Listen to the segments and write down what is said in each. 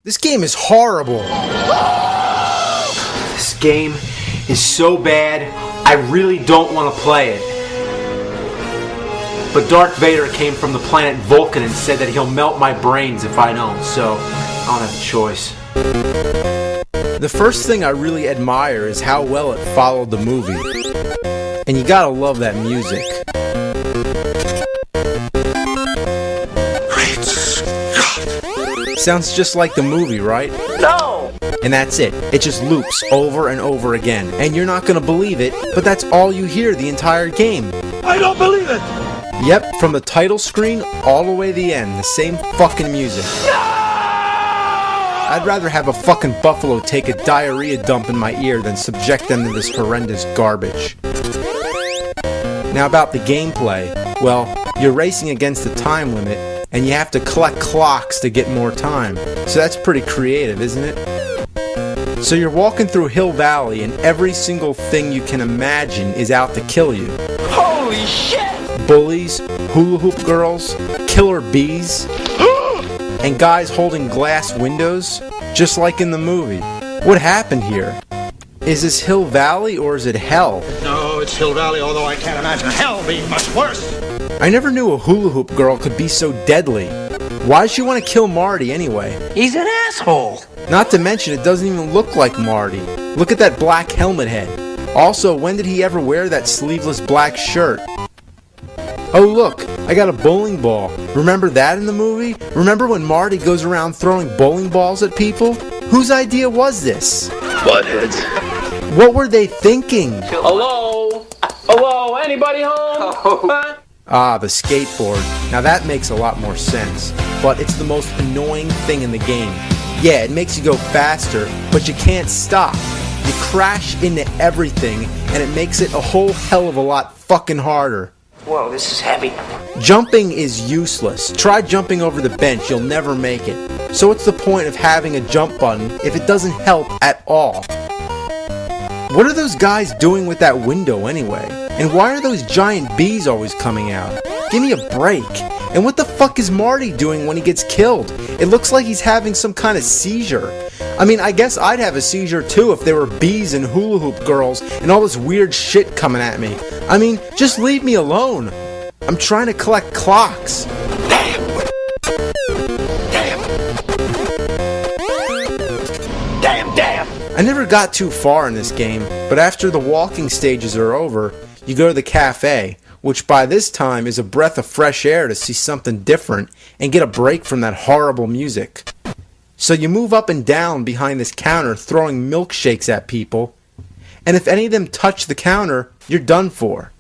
This game is horrible. This game is so bad, I really don't want to play it. But Darth Vader came from the planet Volta and said that he'll melt my brains if I don't, so I don't have a choice. The first thing I really admire is how well it followed the movie. And you gotta love that music. Great Scott! Sounds just like the movie, right? No! And that's it. It just loops over and over again. And you're not gonna believe it, but that's all you hear the entire game. I don't believe it! Yep, from the title screen all the way to the end, the same fucking music. I'd rather have a fucking buffalo take a diarrhea dump in my ear than subject them to this horrendous garbage. Now about the gameplay, well, you're racing against the time limit, and you have to collect clocks to get more time. So that's pretty creative, isn't it? So you're walking through Hill Valley, and every single thing you can imagine is out to kill you. Holy shit! Bullies, hula hoop girls, killer bees, and guys holding glass windows, just like in the movie. What happened here? Is this Hill Valley or is it hell? No, it's Hill Valley, although I can't imagine hell being much worse. I never knew a hula hoop girl could be so deadly. Why'd she want to kill Marty anyway? He's an asshole! Not to mention it doesn't even look like Marty. Look at that black helmet head. Also, when did he ever wear that sleeveless black shirt? Oh look, I got a bowling ball. Remember that in the movie? Remember when Marty goes around throwing bowling balls at people? Whose idea was this? Buttheads. What were they thinking? Hello? Hello? Anybody home? Huh? Ah, the skateboard. Now that makes a lot more sense. But it's the most annoying thing in the game. Yeah, it makes you go faster, but you can't stop. You crash into everything, and it makes it a whole hell of a lot fucking harder. Whoa, this is heavy. Jumping is useless. Try jumping over the bench, you'll never make it. So what's the point of having a jump button if it doesn't help at all? What are those guys doing with that window anyway? And why are those giant bees always coming out? Give me a break. And what the fuck is Marty doing when he gets killed? It looks like he's having some kind of seizure. I mean, I guess I'd have a seizure too if there were bees and hula hoop girls and all this weird shit coming at me. I mean, just leave me alone. I'm trying to collect clocks. Damn! I never got too far in this game, but after the walking stages are over, you go to the cafe, which by this time is a breath of fresh air to see something different and get a break from that horrible music. So you move up and down behind this counter throwing milkshakes at people, and if any of them touch the counter, you're done for.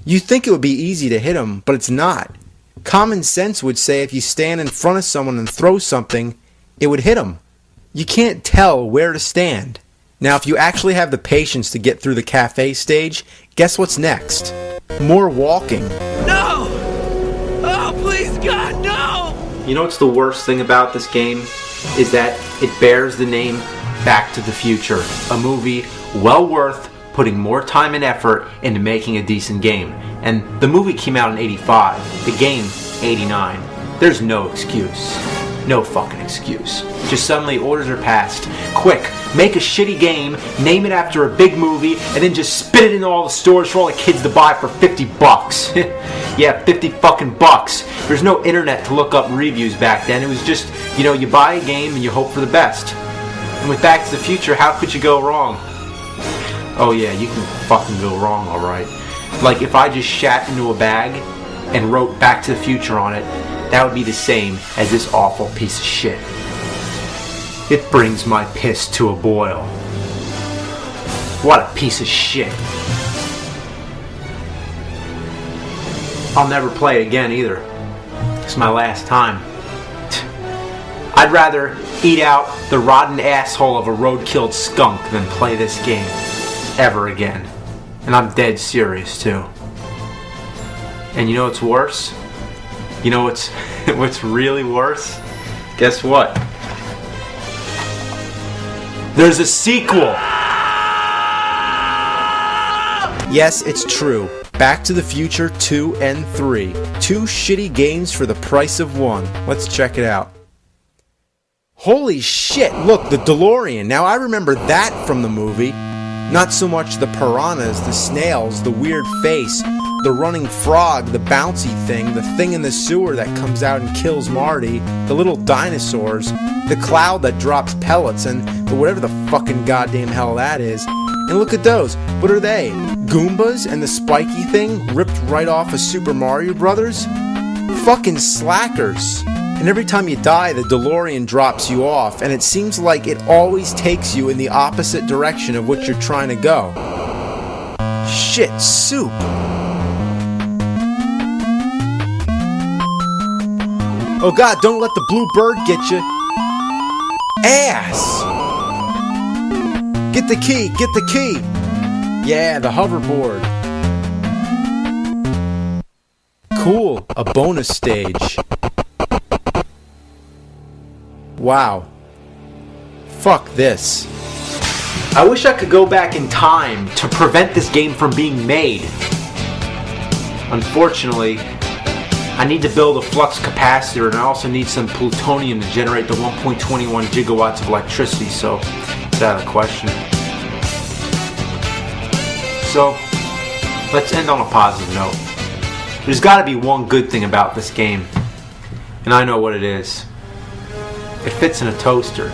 You think it would be easy to hit them, but it's not. Common sense would say if you stand in front of someone and throw something, it would hit them. You can't tell where to stand. Now if you actually have the patience to get through the cafe stage, guess what's next? More walking. No! Oh, please, God, no! You know what's the worst thing about this game? Is that it bears the name Back to the Future. A movie well worth putting more time and effort into making a decent game. And the movie came out in 85, the game 89. There's no excuse. No fucking excuse. Just suddenly orders are passed. Quick, make a shitty game, name it after a big movie, and then just spit it into all the stores for all the kids to buy for 50 bucks. Yeah, 50 fucking bucks. There's no internet to look up reviews back then. It was just, you buy a game and you hope for the best. And with Back to the Future, how could you go wrong? Oh yeah, you can fucking go wrong, alright. Like if I just shat into a bag and wrote Back to the Future on it, that would be the same as this awful piece of shit. It brings my piss to a boil. What a piece of shit. I'll never play it again either. It's my last time. I'd rather eat out the rotten asshole of a road-killed skunk than play this game ever again. And I'm dead serious too. And you know what's worse? You know what's really worse? Guess what? There's a sequel! Yes, it's true. Back to the Future 2 and 3. Two shitty games for the price of one. Let's check it out. Holy shit, look, the DeLorean. Now I remember that from the movie. Not so much the piranhas, the snails, the weird face, the running frog, the bouncy thing, the thing in the sewer that comes out and kills Marty, the little dinosaurs, the cloud that drops pellets, and whatever the fucking goddamn hell that is. And look at those. What are they? Goombas and the spiky thing ripped right off of Super Mario Brothers? Fucking slackers. And every time you die, the DeLorean drops you off, and it seems like it always takes you in the opposite direction of what you're trying to go. Shit soup. Oh god, don't let the blue bird get you. Ass! Get the key, get the key! Yeah, the hoverboard. Cool, a bonus stage. Wow. Fuck this. I wish I could go back in time to prevent this game from being made. Unfortunately, I need to build a flux capacitor, and I also need some plutonium to generate the 1.21 gigawatts of electricity, so it's out of the question. So, let's end on a positive note. There's got to be one good thing about this game, and I know what it is. It fits in a toaster.